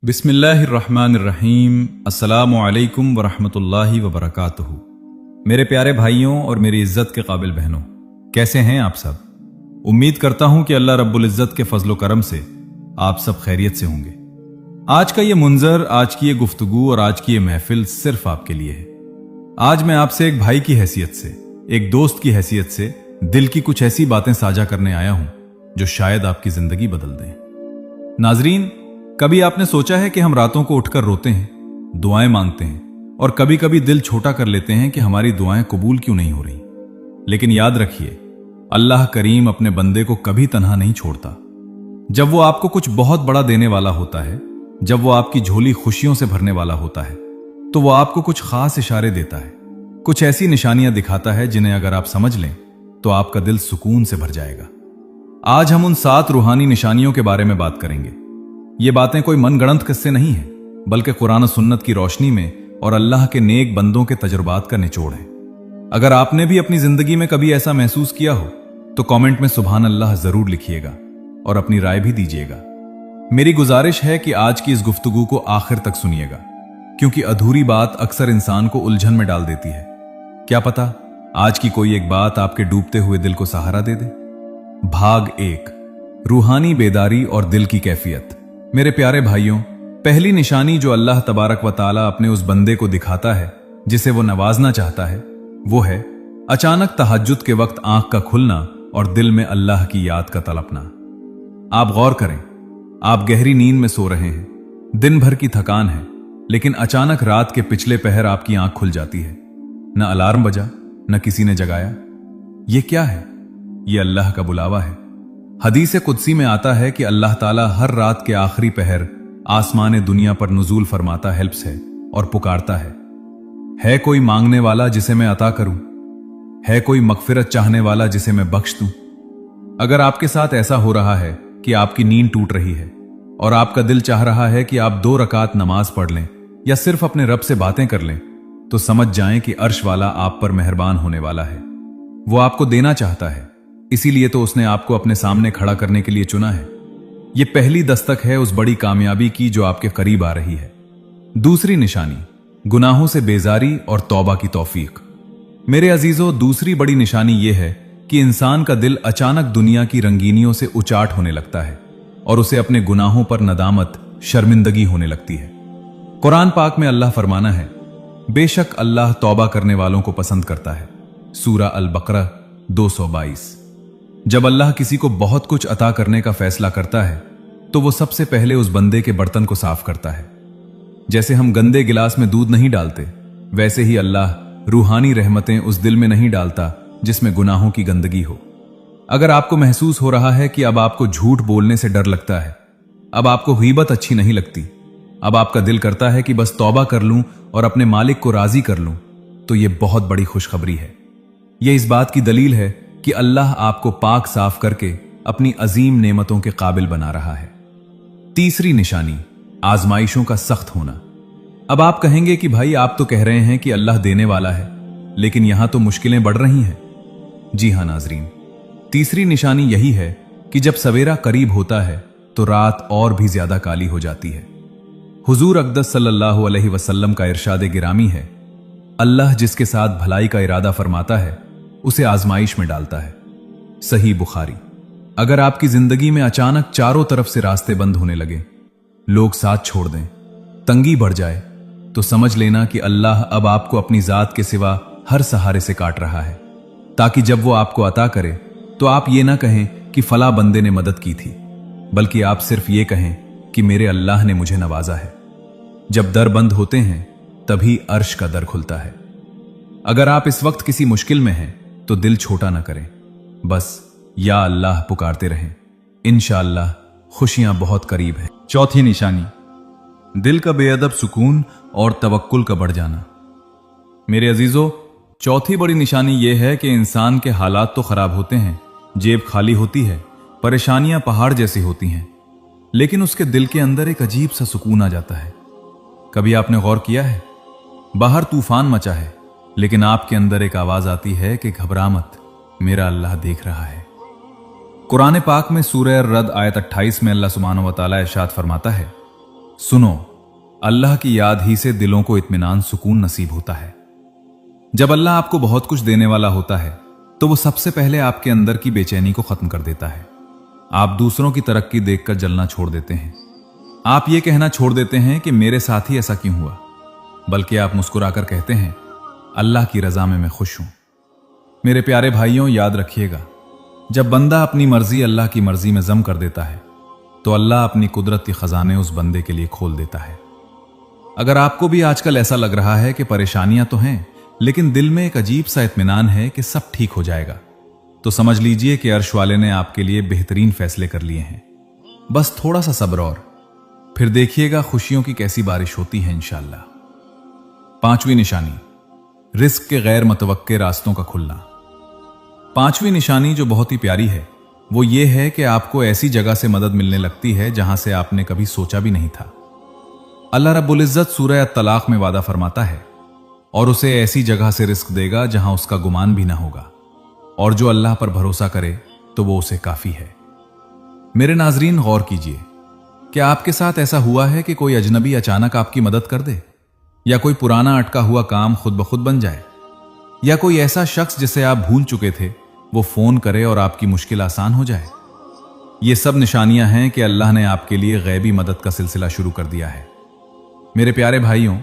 बिस्मिल्लाहिर्रहमानिर्रहीम। अस्सलामु अलैकुम वरहमतुल्लाहि वबरकातुहू। मेरे प्यारे भाइयों और मेरी इज्जत के काबिल बहनों, कैसे हैं आप सब? उम्मीद करता हूं कि अल्लाह रब्बुल इज्जत के फजलो करम से आप सब खैरियत से होंगे। आज का ये मुंजर, आज की ये गुफ्तगू और आज की ये महफिल सिर्फ आपके लिए है। आज मैं आपसे एक भाई की हैसियत से, एक दोस्त की हैसियत से दिल की कुछ ऐसी बातें साझा करने आया हूं जो शायद आपकी जिंदगी बदल दें। नाजरीन, कभी आपने सोचा है कि हम रातों को उठकर रोते हैं, दुआएं मांगते हैं और कभी कभी दिल छोटा कर लेते हैं कि हमारी दुआएं कबूल क्यों नहीं हो रही। लेकिन याद रखिए, अल्लाह करीम अपने बंदे को कभी तन्हा नहीं छोड़ता। जब वो आपको कुछ बहुत बड़ा देने वाला होता है, जब वो आपकी झोली खुशियों से भरने वाला होता है, तो वो आपको कुछ खास इशारे देता है, कुछ ऐसी निशानियां दिखाता है जिन्हें अगर आप समझ लें तो आपका दिल सुकून से भर जाएगा। आज हम उन 7 रूहानी निशानियों के बारे में बात करेंगे। ये बातें कोई मनगढ़ंत किस्से नहीं है, बल्कि कुरान और सुन्नत की रोशनी में और अल्लाह के नेक बंदों के तजुर्बात का निचोड़ है। अगर आपने भी अपनी जिंदगी में कभी ऐसा महसूस किया हो तो कमेंट में सुभान अल्लाह जरूर लिखिएगा और अपनी राय भी दीजिएगा। मेरी गुजारिश है कि आज की इस गुफ्तगू को आखिर तक सुनिएगा, क्योंकि अधूरी बात अक्सर इंसान को उलझन में डाल देती है। क्या पता आज की कोई एक बात आपके डूबते हुए दिल को सहारा दे दे। भाग 1, रूहानी बेदारी और दिल की कैफियत। मेरे प्यारे भाइयों, पहली निशानी जो अल्लाह तबारक व ताला अपने उस बंदे को दिखाता है जिसे वो नवाजना चाहता है, वो है अचानक तहज्जुद के वक्त आंख का खुलना और दिल में अल्लाह की याद का तड़पना। आप गौर करें, आप गहरी नींद में सो रहे हैं, दिन भर की थकान है, लेकिन अचानक रात के पिछले पहर आपकी आंख खुल जाती है। न अलार्म बजा, न किसी ने जगाया। ये क्या है? ये अल्लाह का बुलावा है। हदीस कुदसी में आता है कि अल्लाह ताला हर रात के आखिरी पहर आसमान दुनिया पर नुजूल फरमाता हेल्प्स है और पुकारता है कोई मांगने वाला जिसे मैं अता करूं? है कोई मगफिरत चाहने वाला जिसे मैं बख्श दूं? अगर आपके साथ ऐसा हो रहा है कि आपकी नींद टूट रही है और आपका दिल चाह रहा है कि आप 2 रकात नमाज पढ़ लें या सिर्फ अपने रब से बातें कर लें, तो समझ जाएं कि अर्श वाला आप पर मेहरबान होने वाला है। वो आपको देना चाहता है, इसीलिए तो उसने आपको अपने सामने खड़ा करने के लिए चुना है। यह पहली दस्तक है उस बड़ी कामयाबी की जो आपके करीब आ रही है। दूसरी निशानी, गुनाहों से बेजारी और तौबा की तौफीक। मेरे अजीजों, दूसरी बड़ी निशानी यह है कि इंसान का दिल अचानक दुनिया की रंगीनियों से उचाट होने लगता है और उसे अपने गुनाहों पर नदामत, शर्मिंदगी होने लगती है। कुरान पाक में अल्लाह फरमाना है, बेशक अल्लाह तौबा करने वालों को पसंद करता है। सूरा अल बकरा 222। जब अल्लाह किसी को बहुत कुछ अता करने का फैसला करता है तो वो सबसे पहले उस बंदे के बर्तन को साफ करता है। जैसे हम गंदे गिलास में दूध नहीं डालते, वैसे ही अल्लाह रूहानी रहमतें उस दिल में नहीं डालता जिसमें गुनाहों की गंदगी हो। अगर आपको महसूस हो रहा है कि अब आपको झूठ बोलने से डर लगता है, अब आपको गीबत अच्छी नहीं लगती, अब आपका दिल करता है कि बस तौबा कर लूं और अपने मालिक को राजी कर लूं, तो यह बहुत बड़ी खुशखबरी है। यह इस बात की दलील है कि अल्लाह आपको पाक साफ करके अपनी अजीम नेमतों के काबिल बना रहा है। तीसरी निशानी, आजमाइशों का सख्त होना। अब आप कहेंगे कि भाई, आप तो कह रहे हैं कि अल्लाह देने वाला है, लेकिन यहां तो मुश्किलें बढ़ रही हैं। जी हां नाजरीन, तीसरी निशानी यही है कि जब सवेरा करीब होता है तो रात और भी ज्यादा काली हो जाती है। हुजूर अक़दस सल्लल्लाहु अलैहि वसल्लम का इरशाद गिरामी है, अल्लाह जिसके साथ भलाई का इरादा फरमाता है उसे आजमाइश में डालता है। सही बुखारी। अगर आपकी जिंदगी में अचानक चारों तरफ से रास्ते बंद होने लगे, लोग साथ छोड़ दें, तंगी बढ़ जाए, तो समझ लेना कि अल्लाह अब आपको अपनी जात के सिवा हर सहारे से काट रहा है, ताकि जब वो आपको अता करे तो आप ये ना कहें कि फला बंदे ने मदद की थी, बल्कि आप सिर्फ ये कहें कि मेरे अल्लाह ने मुझे नवाजा है। जब दर बंद होते हैं तभी अर्श का दर खुलता है। अगर आप इस वक्त किसी मुश्किल में हैं तो दिल छोटा ना करें, बस या अल्लाह पुकारते रहें। इंशाअल्लाह खुशियां बहुत करीब हैं। चौथी निशानी, दिल का बेअदब सुकून और तवक्कुल का बढ़ जाना। मेरे अजीजों, चौथी बड़ी निशानी यह है कि इंसान के हालात तो खराब होते हैं, जेब खाली होती है, परेशानियां पहाड़ जैसी होती हैं, लेकिन उसके दिल के अंदर एक अजीब सा सुकून आ जाता है। कभी आपने गौर किया है, बाहर तूफान मचा है, लेकिन आपके अंदर एक आवाज आती है कि घबरा मत, मेरा अल्लाह देख रहा है। कुरान पाक में सूरह रद आयत 28 में अल्लाह सुब्हानहू व तआला इरशाद फरमाता है, सुनो, अल्लाह की याद ही से दिलों को इत्मीनान सुकून नसीब होता है। जब अल्लाह आपको बहुत कुछ देने वाला होता है तो वो सबसे पहले आपके अंदर की बेचैनी को खत्म कर देता है। आप दूसरों की तरक्की देखकर जलना छोड़ देते हैं। आप ये कहना छोड़ देते हैं कि मेरे साथ ही ऐसा क्यों हुआ, बल्कि आप मुस्कुराकर कहते हैं अल्लाह की रजा में मैं खुश हूं। मेरे प्यारे भाइयों, याद रखिएगा, जब बंदा अपनी मर्जी अल्लाह की मर्जी में जम कर देता है तो अल्लाह अपनी कुदरती खजाने उस बंदे के लिए खोल देता है। अगर आपको भी आजकल ऐसा लग रहा है कि परेशानियां तो हैं, लेकिन दिल में एक अजीब सा इत्मीनान है कि सब ठीक हो जाएगा, तो समझ लीजिए कि अर्श वाले ने आपके लिए बेहतरीन फैसले कर लिए हैं। बस थोड़ा सा सब्र और फिर देखिएगा खुशियों की कैसी बारिश होती है इंशाअल्लाह। 5वीं निशानी, रिस्क के गैर मुतवक्के रास्तों का खुलना। 5वीं निशानी जो बहुत ही प्यारी है वो ये है कि आपको ऐसी जगह से मदद मिलने लगती है जहां से आपने कभी सोचा भी नहीं था। अल्लाह रब्बुल इज्जत सूरह अत-तलाक में वादा फरमाता है और उसे ऐसी जगह से रिस्क देगा जहां उसका गुमान भी ना होगा, और जो अल्लाह पर भरोसा करे तो वो उसे काफी है। मेरे नाजरीन, गौर कीजिए, क्या आपके साथ ऐसा हुआ है कि कोई अजनबी अचानक आपकी मदद कर दे, या कोई पुराना अटका हुआ काम खुद ब खुद बन जाए, या कोई ऐसा शख्स जिसे आप भूल चुके थे वो फोन करे और आपकी मुश्किल आसान हो जाए? ये सब निशानियां हैं कि अल्लाह ने आपके लिए गैबी मदद का सिलसिला शुरू कर दिया है। मेरे प्यारे भाइयों,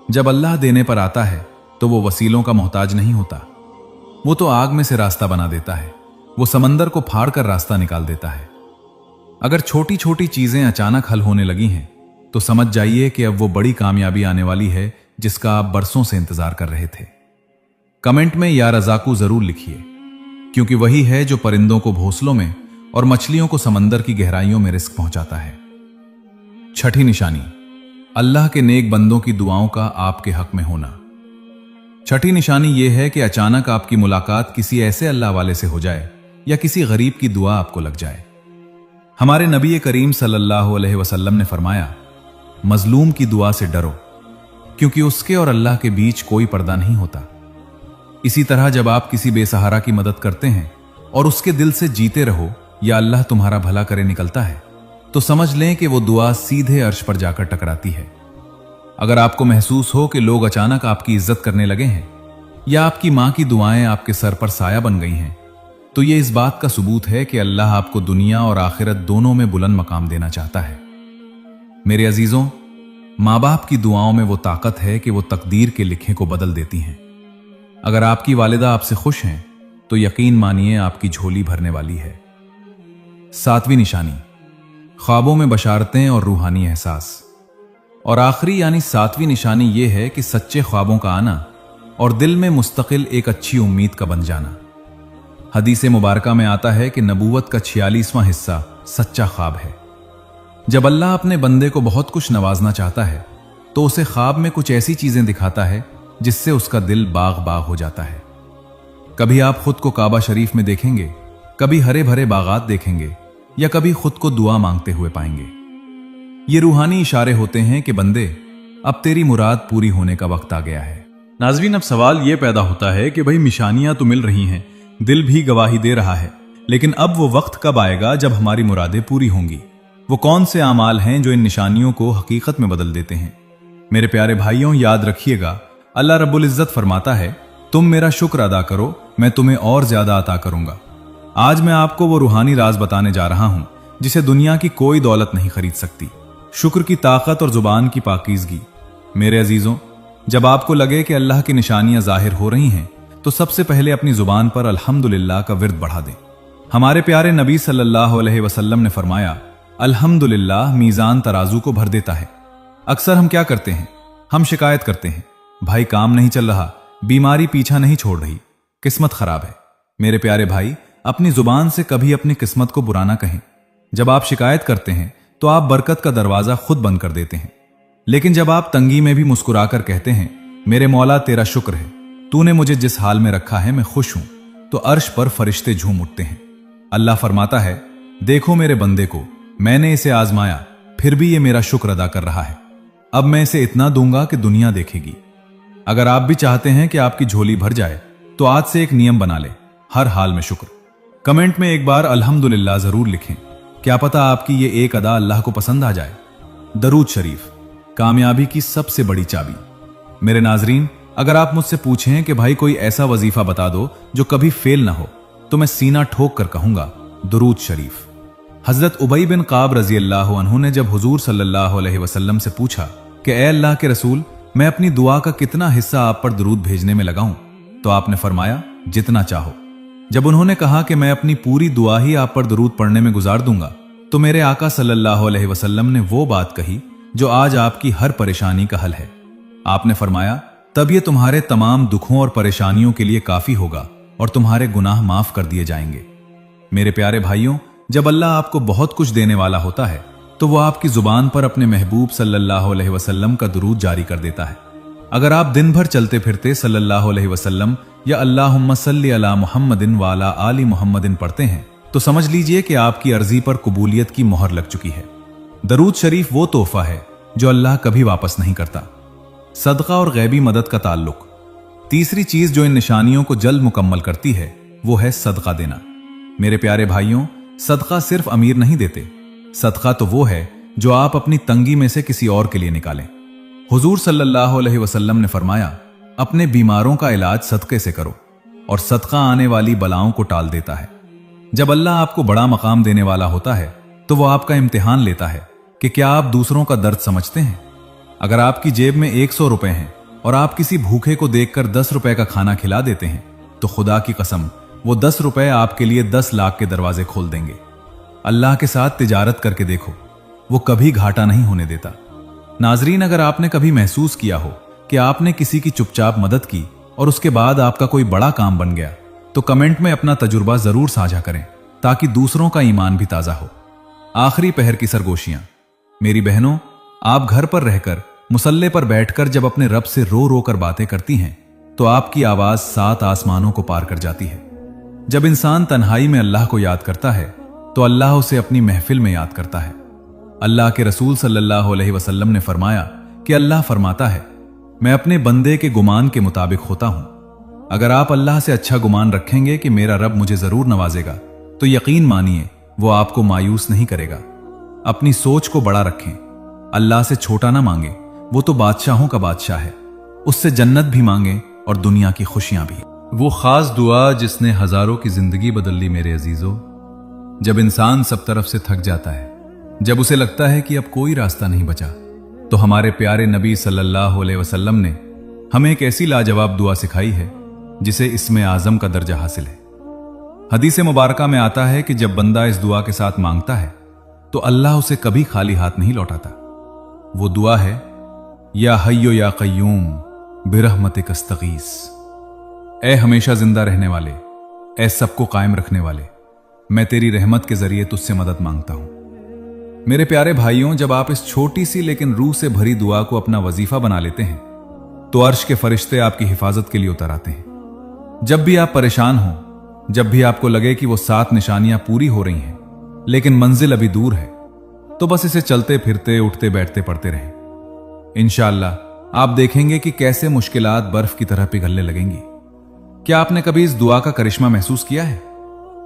जब अल्लाह देने पर आता है तो वो वसीलों का मोहताज नहीं होता। वो तो आग में से रास्ता बना देता है, वो समंदर को फाड़ कर रास्ता निकाल देता है। अगर छोटी छोटी चीजें अचानक हल होने लगी हैं तो समझ जाइए कि अब वो बड़ी कामयाबी आने वाली है जिसका आप बरसों से इंतजार कर रहे थे। कमेंट में या रज़ाकू जरूर लिखिए, क्योंकि वही है जो परिंदों को घोंसलों में और मछलियों को समंदर की गहराइयों में रिस्क पहुंचाता है। 6ठी निशानी, अल्लाह के नेक बंदों की दुआओं का आपके हक में होना। 6ठी निशानी यह है कि अचानक आपकी मुलाकात किसी ऐसे अल्लाह वाले से हो जाए या किसी गरीब की दुआ आपको लग जाए। हमारे नबी करीम सल्लल्लाहु अलैहि वसल्लम ने फरमाया, मजलूम की दुआ से डरो, क्योंकि उसके और अल्लाह के बीच कोई पर्दा नहीं होता। इसी तरह जब आप किसी बेसहारा की मदद करते हैं और उसके दिल से जीते रहो या अल्लाह तुम्हारा भला करे निकलता है, तो समझ लें कि वो दुआ सीधे अर्श पर जाकर टकराती है। अगर आपको महसूस हो कि लोग अचानक आपकी इज्जत करने लगे हैं या आपकी मां की दुआएं आपके सर पर साया बन गई हैं, तो ये इस बात का सबूत है कि अल्लाह आपको दुनिया और आखिरत दोनों में बुलंद मकाम देना चाहता है। मेरे अजीजों, मां बाप की दुआओं में वो ताकत है कि वो तकदीर के लिखे को बदल देती हैं। अगर आपकी वालिदा आपसे खुश हैं तो यकीन मानिए आपकी झोली भरने वाली है। 7वीं निशानी, ख्वाबों में बशारतें और रूहानी एहसास। और आखिरी यानी 7वीं निशानी यह है कि सच्चे ख्वाबों का आना और दिल में मुस्तकिल एक अच्छी उम्मीद का बन जाना। हदीस मुबारका में आता है कि नबूवत का 46वां हिस्सा सच्चा ख्वाब है। जब अल्लाह अपने बंदे को बहुत कुछ नवाजना चाहता है तो उसे ख्वाब में कुछ ऐसी चीजें दिखाता है जिससे उसका दिल बाग बाग हो जाता है। कभी आप खुद को काबा शरीफ में देखेंगे, कभी हरे भरे बागात देखेंगे, या कभी खुद को दुआ मांगते हुए पाएंगे। ये रूहानी इशारे होते हैं कि बंदे, अब तेरी मुराद पूरी होने का वक्त आ गया है। नाज़रीन, अब सवाल यह पैदा होता है कि भाई निशानियां तो मिल रही हैं, दिल भी गवाही दे रहा है, लेकिन अब वो वक्त कब आएगा जब हमारी मुरादें पूरी होंगी? वो कौन से आमाल हैं जो इन निशानियों को हकीकत में बदल देते हैं? मेरे प्यारे भाइयों, याद रखिएगा, अल्लाह रब्बुल इज्जत फरमाता है, तुम मेरा शुक्र अदा करो, मैं तुम्हें और ज्यादा अता करूंगा। आज मैं आपको वो रूहानी राज बताने जा रहा हूं जिसे दुनिया की कोई दौलत नहीं खरीद सकती। शुक्र की ताकत और जुबान की पाकीज़गी। मेरे अजीजों, जब आपको लगे कि अल्लाह की निशानियां जाहिर हो रही हैं तो सबसे पहले अपनी जुबान पर अल्हम्दुलिल्लाह का विर्द बढ़ा दें। हमारे प्यारे नबी सल्लल्लाहु अलैहि वसल्लम ने फरमाया, अल्हम्दुलिल्लाह मीज़ान तराजू को भर देता है। अक्सर हम क्या करते हैं? हम शिकायत करते हैं, भाई काम नहीं चल रहा, बीमारी पीछा नहीं छोड़ रही, किस्मत खराब है। मेरे प्यारे भाई, अपनी जुबान से कभी अपनी किस्मत को बुरा ना कहें। जब आप शिकायत करते हैं तो आप बरकत का दरवाजा खुद बंद कर देते हैं, लेकिन जब आप तंगी में भी मुस्कुराकर कहते हैं, मेरे मौला तेरा शुक्र है, तूने मुझे जिस हाल में रखा है मैं खुश हूं, तो अर्श पर फरिश्ते झूम उठते हैं। अल्लाह फरमाता है, देखो मेरे बंदे को, मैंने इसे आजमाया, फिर भी ये मेरा शुक्र अदा कर रहा है। अब मैं इसे इतना दूंगा कि दुनिया देखेगी। अगर आप भी चाहते हैं कि आपकी झोली भर जाए तो आज से एक नियम बना ले, हर हाल में शुक्र। कमेंट में एक बार अल्हम्दुलिल्लाह जरूर लिखें, क्या पता आपकी ये एक अदा अल्लाह को पसंद आ जाए। दरूद शरीफ कामयाबी की सबसे बड़ी चाबी। मेरे नाजरीन, अगर आप मुझसे पूछें कि भाई कोई ऐसा वजीफा बता दो जो कभी फेल ना हो, तो मैं सीना ठोक कर कहूंगा दरूद शरीफ। हजरत उबई बिन काब रजी अल्लाह अन्हु ने जब हुजूर सल्लल्लाहु अलैहि वसल्लम से पूछा कि ए अल्लाह के रसूल, मैं अपनी दुआ का कितना हिस्सा आप पर दरूद भेजने में लगाऊं, तो आपने फरमाया जितना चाहो। जब उन्होंने कहा कि मैं अपनी पूरी दुआ ही आप पर दरूद पढ़ने में गुजार दूंगा, तो मेरे आका सल्लल्लाहु अलैहि वसल्लम ने वो बात कही जो आज आपकी हर परेशानी का हल है। आपने फरमाया, तब ये तुम्हारे तमाम दुखों और परेशानियों के लिए काफी होगा और तुम्हारे गुनाह माफ कर दिए जाएंगे। मेरे प्यारे भाइयों, जब अल्लाह आपको बहुत कुछ देने वाला होता है तो वो आपकी जुबान पर अपने महबूब सल्लल्लाहु अलैहि वसल्लम का दुरूद जारी कर देता है। अगर आप दिन भर चलते फिरते सल्लल्लाहु अलैहि वसल्लम या अल्लाहुम्मा सल्ली अला मुहम्मदिन व अला आलि मुहम्मदिन पढ़ते हैं, तो समझ लीजिए कि आपकी अर्जी पर कबूलियत की मोहर लग चुकी है। दरूद शरीफ वो तोहफा है जो अल्लाह कभी वापस नहीं करता। सदका और गैबी मदद का ताल्लुक। तीसरी चीज जो इन निशानियों को जल्द मुकम्मल करती है वो है सदका देना। मेरे प्यारे भाइयों, सदका सिर्फ अमीर नहीं देते, सदका तो वो है जो आप अपनी तंगी में से किसी और के लिए निकालें। हुजूर सल्लल्लाहु अलैहि वसल्लम ने फरमाया, अपने बीमारों का इलाज सदके से करो और सदका आने वाली बलाओं को टाल देता है। जब अल्लाह आपको बड़ा मकाम देने वाला होता है तो वो आपका इम्तिहान लेता है कि क्या आप दूसरों का दर्द समझते हैं। अगर आपकी जेब में 100 रुपए हैं और आप किसी भूखे को देखकर 10 रुपए का खाना खिला देते हैं, तो खुदा की कसम वो 10 रुपए आपके लिए 10 लाख के दरवाजे खोल देंगे। अल्लाह के साथ तिजारत करके देखो, वो कभी घाटा नहीं होने देता। नाजरीन, अगर आपने कभी महसूस किया हो कि आपने किसी की चुपचाप मदद की और उसके बाद आपका कोई बड़ा काम बन गया, तो कमेंट में अपना तजुर्बा जरूर साझा करें ताकि दूसरों का ईमान भी ताजा हो। आखिरी पहर की सरगोशियां। मेरी बहनों, आप घर पर रहकर मुसल्ले पर बैठकर जब अपने रब से रो रो कर बातें करती हैं, तो आपकी आवाज 7 आसमानों को पार कर जाती है। जब इंसान तन्हाई में अल्लाह को याद करता है तो अल्लाह उसे अपनी महफिल में याद करता है। अल्लाह के रसूल सल्लल्लाहु अलैहि वसल्लम ने फरमाया कि अल्लाह फरमाता है, मैं अपने बंदे के गुमान के मुताबिक होता हूं। अगर आप अल्लाह से अच्छा गुमान रखेंगे कि मेरा रब मुझे जरूर नवाजेगा, तो यकीन मानिए वो आपको मायूस नहीं करेगा। अपनी सोच को बड़ा रखें, अल्लाह से छोटा ना मांगे, वो तो बादशाहों का बादशाह है। उससे जन्नत भी मांगे और दुनिया की खुशियां भी। वो खास दुआ जिसने हजारों की जिंदगी बदल ली। मेरे अजीजों, जब इंसान सब तरफ से थक जाता है, जब उसे लगता है कि अब कोई रास्ता नहीं बचा, तो हमारे प्यारे नबी सल्लल्लाहु अलैहि वसल्लम ने हमें एक ऐसी लाजवाब दुआ सिखाई है जिसे इसमें आजम का दर्जा हासिल है। हदीस मुबारका में आता है कि जब बंदा इस दुआ के साथ मांगता है तो अल्लाह उसे कभी खाली हाथ नहीं लौटाता। वो दुआ है, या हय्यो या कय्यूम बिरहमतिक अस्तगीस। ए हमेशा जिंदा रहने वाले, ए सबको कायम रखने वाले, मैं तेरी रहमत के जरिए तुझसे मदद मांगता हूं। मेरे प्यारे भाइयों, जब आप इस छोटी सी लेकिन रूह से भरी दुआ को अपना वजीफा बना लेते हैं, तो अर्श के फरिश्ते आपकी हिफाजत के लिए उतर आते हैं। जब भी आप परेशान हो, जब भी आपको लगे कि वो 7 निशानियां पूरी हो रही हैं लेकिन मंजिल अभी दूर है, तो बस इसे चलते फिरते उठते बैठते पढ़ते रहें। इंशाअल्लाह आप देखेंगे कि कैसे मुश्किलात बर्फ की तरह पिघलने लगेंगी। क्या आपने कभी इस दुआ का करिश्मा महसूस किया है?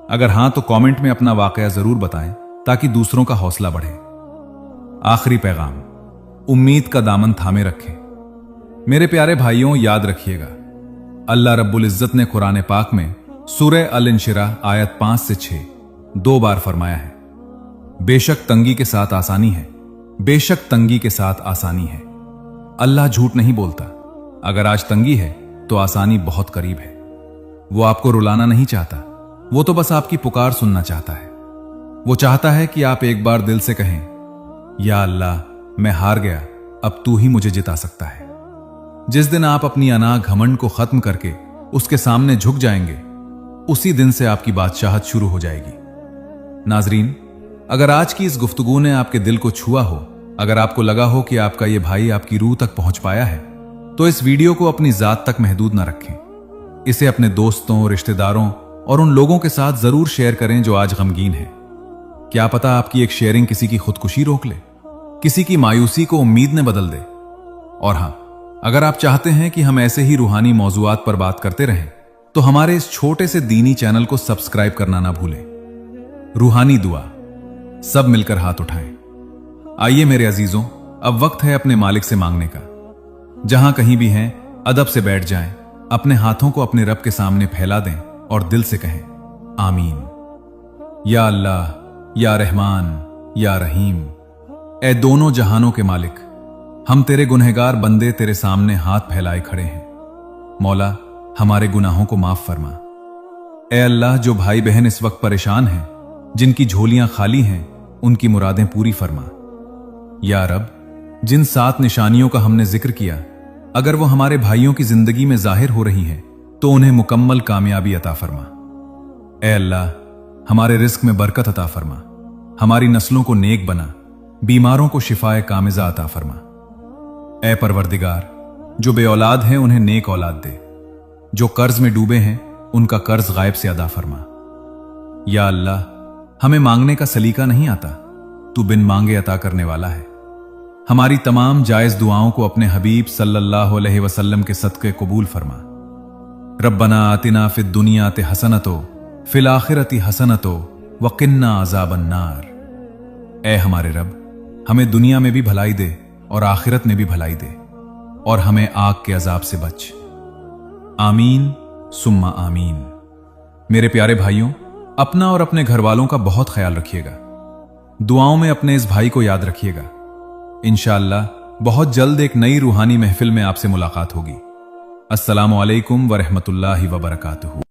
अगर हां तो कमेंट में अपना वाकया जरूर बताएं ताकि दूसरों का हौसला बढ़े। आखिरी पैगाम, उम्मीद का दामन थामे रखें। मेरे प्यारे भाइयों, याद रखिएगा, अल्लाह रब्बुल इज्जत ने कुरान पाक में सूरह अल इंशिराह आयत 5 से 6 2 बार फरमाया है, बेशक तंगी के साथ आसानी है, बेशक तंगी के साथ आसानी है। अल्लाह झूठ नहीं बोलता। अगर आज तंगी है तो आसानी बहुत करीब है। वो आपको रुलाना नहीं चाहता, वो तो बस आपकी पुकार सुनना चाहता है। वो चाहता है कि आप एक बार दिल से कहें, या अल्लाह मैं हार गया, अब तू ही मुझे जिता सकता है। जिस दिन आप अपनी अना घमंड को खत्म करके उसके सामने झुक जाएंगे, उसी दिन से आपकी बादशाहत शुरू हो जाएगी। नाजरीन, अगर आज की इस गुफ्तगू ने आपके दिल को छुआ हो, अगर आपको लगा हो कि आपका ये भाई आपकी रूह तक पहुंच पाया है, तो इस वीडियो को अपनी जात तक महदूद ना रखें। इसे अपने दोस्तों, रिश्तेदारों और उन लोगों के साथ जरूर शेयर करें जो आज गमगीन हैं। क्या पता आपकी एक शेयरिंग किसी की खुदकुशी रोक ले, किसी की मायूसी को उम्मीद ने बदल दे। और हां, अगर आप चाहते हैं कि हम ऐसे ही रूहानी मौजूआत पर बात करते रहें, तो हमारे इस छोटे से दीनी चैनल को सब्सक्राइब करना ना भूलें। रूहानी दुआ, सब मिलकर हाथ उठाएं। आइए मेरे अजीजों, अब वक्त है अपने मालिक से मांगने का। जहां कहीं भी हैं, अदब से बैठ जाएं, अपने हाथों को अपने रब के सामने फैला दें और दिल से कहें आमीन। या अल्लाह, या रहमान, या रहीम, ए दोनों जहानों के मालिक, हम तेरे गुनहगार बंदे तेरे सामने हाथ फैलाए खड़े हैं। मौला, हमारे गुनाहों को माफ फरमा। ए अल्लाह, जो भाई बहन इस वक्त परेशान हैं, जिनकी झोलियां खाली हैं, उनकी मुरादें पूरी फरमा। या रब, जिन 7 निशानियों का हमने जिक्र किया, अगर वो हमारे भाइयों की जिंदगी में जाहिर हो रही हैं, तो उन्हें मुकम्मल कामयाबी अता फरमा। ए अल्लाह, हमारे रिस्क में बरकत अता फरमा, हमारी नस्लों को नेक बना, बीमारों को शिफाए कामिजा अता फरमा। ए परवरदिगार, जो बे औलाद हैं उन्हें नेक औलाद दे, जो कर्ज में डूबे हैं उनका कर्ज गायब से अदा फरमा। या अल्लाह, हमें मांगने का सलीका नहीं आता, तू बिन मांगे अता करने वाला है। हमारी तमाम जायज दुआओं को अपने हबीब सल्लल्लाहु अलैहि वसल्लम के सदक़े कबूल फरमा। रब्बना आतिना फिद दुनियाति हसनतो फिल आखिरति हसनतो वक़िन्ना अज़ाबन नार। ए हमारे रब, हमें दुनिया में भी भलाई दे और आखिरत में भी भलाई दे, और हमें आग के अजाब से बच। आमीन सुम्मा आमीन। मेरे प्यारे भाइयों, अपना और अपने घर वालों का बहुत ख्याल रखिएगा। दुआओं में अपने इस भाई को याद रखिएगा। इंशाअल्लाह बहुत जल्द एक नई रूहानी महफिल में आपसे मुलाकात होगी। अस्सलामु अलैकुम व रहमतुल्लाहि व बरकातुहू।